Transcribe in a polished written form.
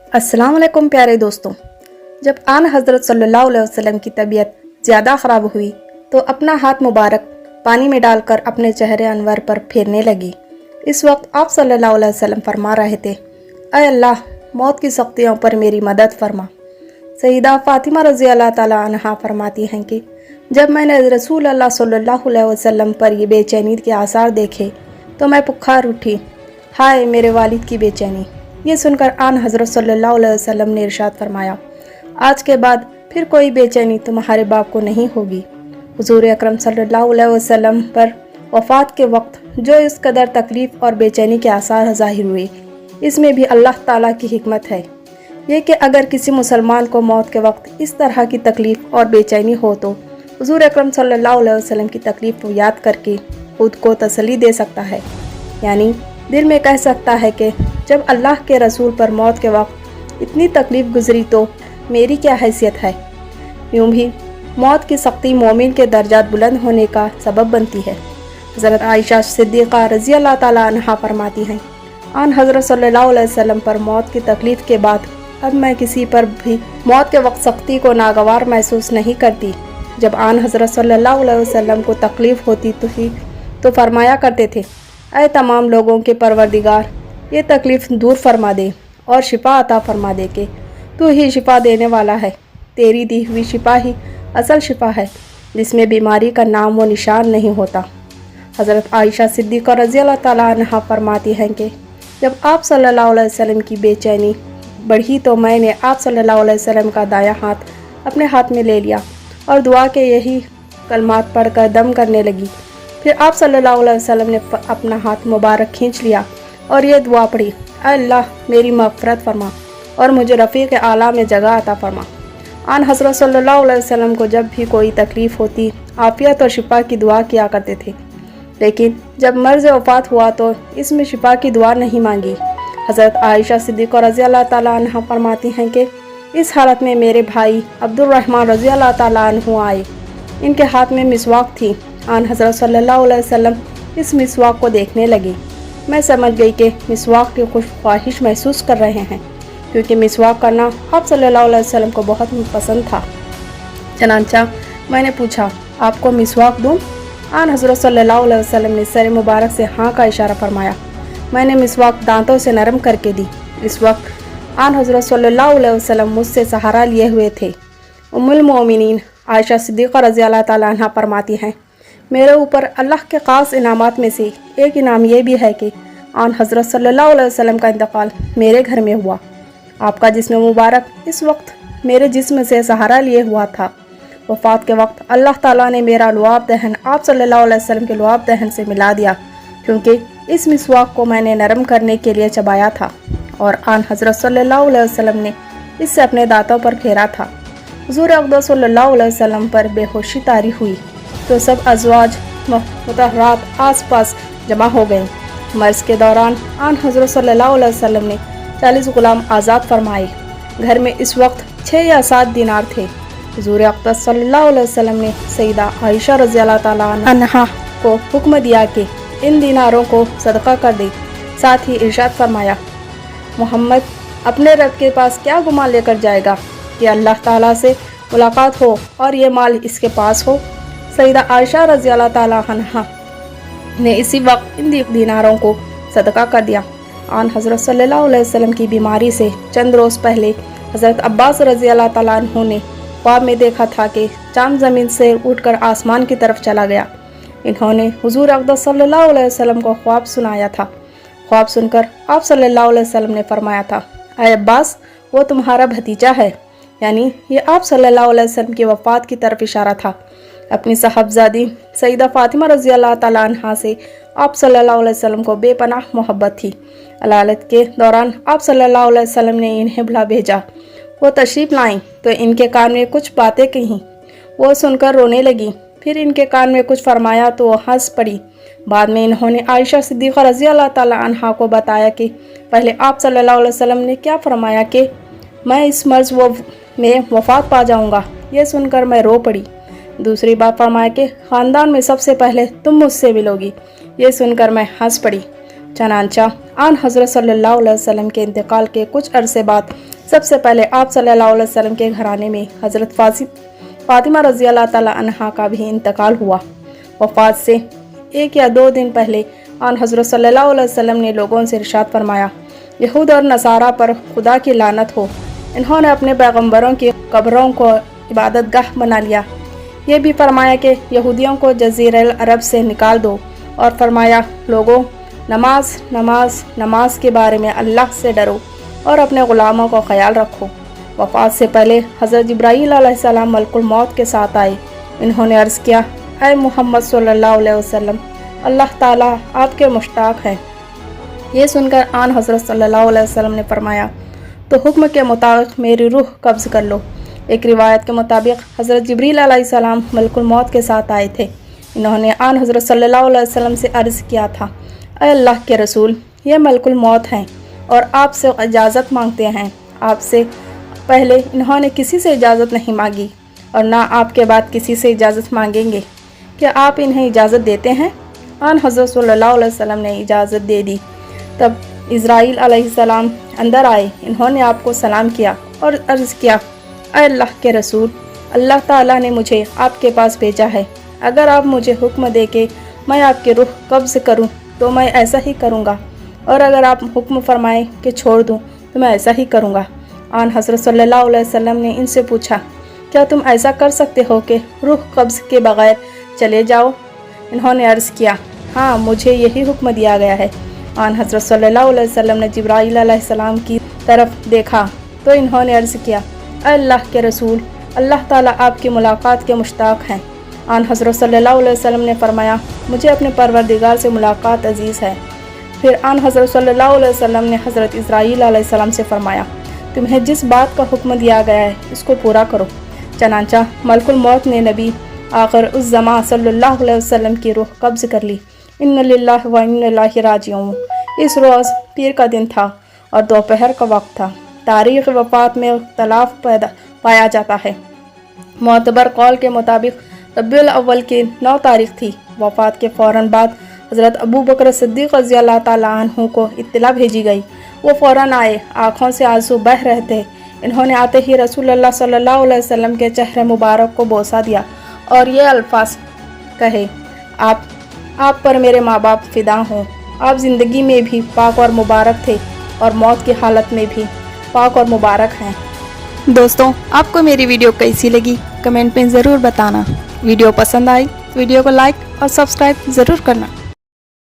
अस्सलाम वालेकुम प्यारे दोस्तों। जब आन हज़रत सल्लल्लाहु अलैहि वसल्लम की तबीयत ज़्यादा ख़राब हुई तो अपना हाथ मुबारक पानी में डालकर अपने चेहरे अनवर पर फेरने लगी। इस वक्त आप सल्लल्लाहु अलैहि वसल्लम फरमा रहे थे, ऐ अल्लाह, मौत की सख्तियों पर मेरी मदद फरमा। सईदा फ़ातिमा रज़ी अल्लाह ताला अन्हा फरमाती हैं कि जब मैंने रसूल अल्लाह सल्लल्लाहु अलैहि वसल्लम पर ये बेचैनी के आसार देखे तो मैं पुकार उठी, हाय मेरे वालिद की बेचैनी। ये सुनकर आन हज़रत सल्लल्लाहु अलैहि वसल्लम ने इरशाद फरमाया, आज के बाद फिर कोई बेचैनी तुम्हारे बाप को नहीं होगी। हुज़ूर अकरम सल्लल्लाहु अलैहि वसल्लम पर वफ़ात के वक्त जो इस कदर तकलीफ़ और बेचैनी के आसार ज़ाहिर हुए, इसमें भी अल्लाह ताला की हिकमत है। ये कि अगर किसी मुसलमान को मौत के वक्त इस तरह की तकलीफ़ और बेचैनी हो तो हुज़ूर अकरम सल्लल्लाहु अलैहि वसल्लम की तकलीफ़ को याद करके खुद को तसल्ली दे सकता है, यानी दिल में कह सकता है कि जब अल्लाह के रसूल पर मौत के वक्त इतनी तकलीफ़ गुजरी तो मेरी क्या हैसियत है। यूँ भी मौत की सख्ती मोमिन के दर्जात बुलंद होने का सबब बनती है। हज़रत आयशा सिद्दीक़ा रज़ी अल्लाह ताला अन्हा फरमाती हैं, आन हज़रत सल्लल्लाहु अलैहि वसल्लम पर मौत की तकलीफ़ के बाद अब मैं किसी पर भी मौत के वक्त सख्ती को नागवार महसूस नहीं करती। जब आन हज़रत सल्लल्लाहु अलैहि वसल्लम को तकलीफ़ होती तो फरमाया करते थे, ऐ तमाम लोगों के परवरदिगार, ये तकलीफ़ दूर फरमा दे और शिफा अता फरमा दे के तू ही शिफा देने वाला है। तेरी दी हुई शिफा ही असल शिफा है जिसमें बीमारी का नाम व निशान नहीं होता। हज़रत आयशा सिद्दीक़ा रज़ी अल्लाह ताला अन्हा फरमाती हैं कि जब आप सल्लल्लाहु अलैहि वसल्लम की बेचैनी बढ़ी तो मैंने आप सल्लल्लाहु अलैहि वसल्लम का दायां हाथ अपने हाथ में ले लिया और दुआ के यही कलमात पढ़कर दम करने लगी। फिर आप सल्लल्लाहु अलैहि वसल्लम ने अपना हाथ मुबारक खींच लिया और ये दुआ पढ़ी, अल्लाह मेरी मग़फ़िरत फरमा और मुझे रफ़ीक़ आला में जगह अता फरमा। आन हज़रत सल्लल्लाहु अलैहि वसल्लम को जब भी कोई तकलीफ़ होती आफ़ियत और शिफा की दुआ किया करते थे, लेकिन जब मर्ज़ वफ़ात हुआ तो इसमें शिफा की दुआ नहीं मांगी। हज़रत आयशा सिद्दीक़ा रज़ी अल्लाह ताला अन्हा फरमाती हैं कि इस हालत में मेरे भाई अब्दुर्रहमान रज़ी अल्लाह ताला अन्हु आए। इनके हाथ में मिसवाक थी। आन हज़रत सल्लल्लाहु अलैहि वसल्लम इस मिसवाक को देखने लगे। मैं समझ गई कि मिसवाक की खुश ख्वाहिश महसूस कर रहे हैं, क्योंकि मिसवाक करना आप सल्लल्लाहु अलैहि वसल्लम को बहुत पसंद था। चनांचा मैंने पूछा, आपको मिसवाक दूँ? आन हज़रत सल्लल्लाहु अलैहि वसल्लम ने सर मुबारक से हाँ का इशारा फरमाया। मैंने मिसवाक दांतों से नरम करके दी। इस वक्त आन हज़रत सल्लल्लाहु अलैहि वसल्लम मुझसे सहारा लिए हुए थे। उम्मुल मोमिनीन आयशा सिद्दीक़ा रज़ी अल्लाह ताला अन्हा फरमाती हैं, मेरे ऊपर अल्लाह के ख़ास इनामात में से एक इनाम ये भी है कि आन हज़रत सल्लल्लाहु अलैहि वसल्लम का इंतकाल मेरे घर में हुआ। आपका जिस्म मुबारक इस वक्त मेरे जिस्म से सहारा लिए हुआ था। वफ़ात के वक्त अल्लाह ताला ने मेरा लुआब दहन आप सल्लल्लाहु अलैहि वसल्लम के लुआब दहन से मिला दिया, क्योंकि इस मिसवाक को मैंने नरम करने के लिए चबाया था और आन हज़रत सल्लल्लाहु अलैहि वसल्लम ने इससे अपने दांतों पर फेरा था। हुज़ूर अक़दस सल्लल्लाहु अलैहि वसल्लम पर बेहोशी तारी हुई तो सब अज़वाज मुतहरात आस पास जमा हो गए। मर्ज़ के दौरान आन हज़रत सल्लल्लाहु अलैहि वसल्लम ने 40 ग़ुलाम आज़ाद फरमाए। घर में इस वक्त 6 या 7 दिनार थे। हुज़ूर अक़दस सल्लल्लाहु अलैहि वसल्लम ने सईदा आयशा रज़ी अल्लाह ताला अन्हा को हुक्म दिया कि इन दिनारों को सदका कर दे। साथ ही इरशाद फरमाया, मोहम्मद अपने रब के पास क्या गुमान लेकर जाएगा कि अल्लाह ताला से मुलाकात हो और ये माल इसके पास हो। सईदा आयशा रज़ी अल्लाह ताला अन्हा ने इसी वक्त इन दिनारों को सदका कर दिया। आन हज़रत सल्लल्लाहु अलैहि वसल्लम की बीमारी से चंद रोज़ पहले हज़रत अब्बास रज़ी अल्लाह ताला अन्हु ने ख्वाब में देखा था कि चाँद ज़मीन से उठकर आसमान की तरफ चला गया। इन्होंने हुज़ूर अक़दस सल्लल्लाहु अलैहि वसल्लम को ख्वाब सुनाया था। ख्वाब सुनकर आप सल्लल्लाहु अलैहि वसल्लम ने फरमाया था, ऐ अब्बास, वो तुम्हारा भतीजा है, यानी ये आप सल्लल्लाहु अलैहि वसल्लम की वफ़ात की तरफ इशारा था। अपनी साहबजादी सईदा फ़ातिमा रज़ी अल्लाह ताला अन्हा से आप सल्लल्लाहु अलैहि वसल्लम को बेपनाह मोहब्बत थी। अलालत के दौरान आप सल्लल्लाहु अलैहि वसल्लम ने इन्हें बुला भेजा। वो तशरीफ़ लाईं तो इनके कान में कुछ बातें कहीं। वो सुनकर रोने लगी। फिर इनके कान में कुछ फरमाया तो वो हंस पड़ी। बाद में इन्होंने आयशा सिद्दीक़ा रज़ी अल्लाह ताला अन्हा को बताया कि पहले आप सल्लल्लाहु अलैहि वसल्लम ने क्या फरमाया कि मैं इस मर्ज़ में वफ़ात पा जाऊँगा। ये सुनकर मैं रो पड़ी। दूसरी बार फरमाया कि ख़ानदान में सबसे पहले तुम मुझसे मिलोगी। ये सुनकर मैं हंस पड़ी। चनांचा आन हज़रत सल्लल्लाहु अलैहि वसल्लम के इंतकाल के कुछ अरसे बाद سب سے پہلے آپ صلی اللہ علیہ وسلم کے گھرانے میں حضرت فاطمہ رضی اللہ تعالی عنہا کا بھی انتقال ہوا۔ وفات سے 1 یا 2 دن پہلے آن حضرت صلی اللہ علیہ وسلم نے لوگوں سے ارشاد فرمایا، یہود اور نصارہ پر خدا کی لعنت ہو، انہوں نے اپنے پیغمبروں کی قبروں کو عبادت گاہ بنا لیا۔ یہ بھی فرمایا کہ یہودیوں کو جزیرہ العرب سے نکال دو، اور فرمایا، لوگوں، نماز نماز نماز کے بارے میں اللہ سے ڈرو اور اپنے غلاموں کو خیال رکھو۔ وفات سے پہلے حضرت جبرائیل علیہ السلام ملک الموت کے ساتھ آئے۔ انہوں نے عرض کیا، اے محمد صلی اللہ علیہ وسلم، اللہ تعالیٰ آپ کے مشتاق ہیں۔ یہ سن کر آن حضرت صلی اللہ علیہ وسلم نے فرمایا، تو حکم کے مطابق میری روح قبض کر لو۔ ایک روایت کے مطابق حضرت جبریل علیہ السلام ملک الموت کے ساتھ آئے تھے۔ انہوں نے آن حضرت صلی اللہ علیہ وسلم سے عرض کیا تھا، اے اللہ کے رسول، یہ ملک الموت ہیں اور آپ سے اجازت مانگتے ہیں۔ آپ سے پہلے انہوں نے کسی سے اجازت نہیں مانگی اور نہ آپ کے بعد کسی سے اجازت مانگیں گے۔ کیا آپ انہیں اجازت دیتے ہیں؟ آن حضرت صلی اللہ علیہ وسلم نے اجازت دے دی۔ تب اسرائیل علیہ السلام اندر آئے۔ انہوں نے آپ کو سلام کیا اور عرض کیا، اے اللہ کے رسول، اللہ تعالیٰ نے مجھے آپ کے پاس بھیجا ہے۔ اگر آپ مجھے حکم دے کہ میں آپ کی روح قبض کروں تو میں ایسا ہی کروں گا، اور اگر آپ حکم فرمائیں کہ چھوڑ دوں تو میں ایسا ہی کروں گا۔ آن حضرت صلی اللہ علیہ وسلم نے ان سے پوچھا، کیا تم ایسا کر سکتے ہو کہ روح قبض کے بغیر چلے جاؤ؟ انہوں نے عرض کیا، ہاں، مجھے یہی حکم دیا گیا ہے۔ آن حضرت صلی اللہ علیہ وسلم نے جبرائیل علیہ السلام کی طرف دیکھا تو انہوں نے عرض کیا، اے اللہ کے رسول، اللہ تعالیٰ آپ کی ملاقات کے مشتاق ہیں۔ آن حضرت صلی اللہ علیہ وسلم نے فرمایا، مجھے اپنے پروردگار سے ملاقات عزیز ہے۔ پھر آن حضرت صلی اللہ علیہ وسلم نے حضرت اسرائیل علیہ السلام سے فرمایا، تمہیں جس بات کا حکم دیا گیا ہے اس کو پورا کرو۔ چنانچہ ملک الموت نے نبی آخر الزماں صلی اللہ علیہ وسلم کی روح قبض کر لی۔ ان للہ و ان الیہ راجعون۔ اس روز پیر کا دن تھا اور دوپہر کا وقت تھا۔ تاریخ وفات میں اختلاف پایا جاتا ہے۔ معتبر قول کے مطابق ربیع الاول کی 9 تاریخ تھی۔ وفات کے فوراً بعد حضرت ابو بکر صدیق رضی اللہ تعالیٰ عنہ کو اطلاع بھیجی گئی۔ وہ فوراً آئے، آنکھوں سے آنسو بہہ رہے تھے۔ انہوں نے آتے ہی رسول اللہ صلی اللہ علیہ وسلم کے چہرے مبارک کو بوسہ دیا اور یہ الفاظ کہے، آپ پر میرے ماں باپ فدا ہوں۔ آپ زندگی میں بھی پاک اور مبارک تھے اور موت کی حالت میں بھی پاک اور مبارک ہیں۔ دوستوں، آپ کو میری ویڈیو کیسی لگی کمنٹ میں ضرور بتانا۔ ویڈیو پسند آئی ویڈیو کو لائک اور سبسکرائب ضرور کرنا۔